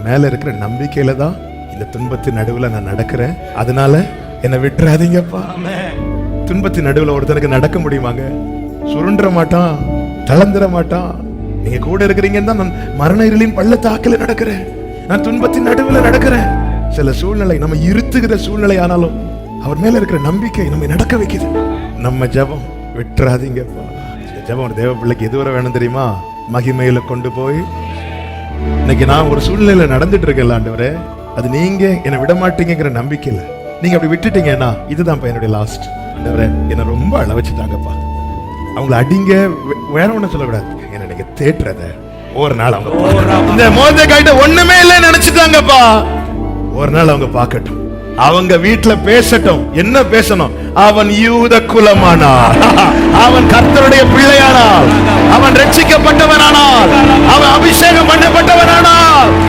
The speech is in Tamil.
மேல இருக்கிற நம்பிக்கையில தான் இந்த துன்பத்தின் நடுவுல நான் நடக்கிறேன். அதனால என்னை விட்டுறாதீங்கப்பா. துன்பத்தின் நடுவுல ஒருத்தனுக்கு நடக்க முடியுமாங்க? சுருண்ட மாட்டான், தளர்ந்துட மாட்டான். நீங்க கூட இருக்கிறீங்கன்னு தான் நான் மரண இருளின் பள்ளத்தாக்கில நடக்கிறேன். நான் துன்பத்தின் நடுவுல நடக்கிறேன். சில சூழ்நிலை நம்ம இருத்துகிற சூழ்நிலை ஆனாலும் அவர் மேல இருக்கிற நம்பிக்கை நம்மை நடக்க வைக்குது. நம்ம ஜெபம் விட்டுறாதீங்கப்பா. ஜெபம் ஒரு தேவ பிள்ளைக்கு எதுவரை வேணும் தெரியுமா? மகிமையில கொண்டு போய். இன்னைக்கு நான் ஒரு சூழ்நிலையில நடந்துட்டு இருக்கேன் ஆண்டவரே, அது நீங்க என்னை விட மாட்டீங்கிற நம்பிக்கையில நீங்க அப்படி விட்டுட்டீங்கன்னா இதுதான் என்னுடைய லாஸ்ட். ஆண்டவரே என்னை ரொம்ப அள வச்சுட்டாங்கப்பா. அவங்களை அடிங்க, வேற ஒண்ணு சொல்லக்கூடாது, என்ன நீங்க தேட்டுறத ஒரு நாள் அவங்க இந்த மோர்தெகாய்ட்ட ஒண்ணுமே இல்லை நினைச்சுட்டாங்கப்பா. ஒரு நாள் அவங்க பார்க்கட்டும், அவங்க வீட்டுல பேசட்டும். என்ன பேசணும்? அவன் யூத குலமானார், அவன் கர்த்தருடைய பிள்ளையானார், அவன் ரட்சிக்கப்பட்டவனானார், அவன் அபிஷேகம் பண்ணப்பட்டவனானார்.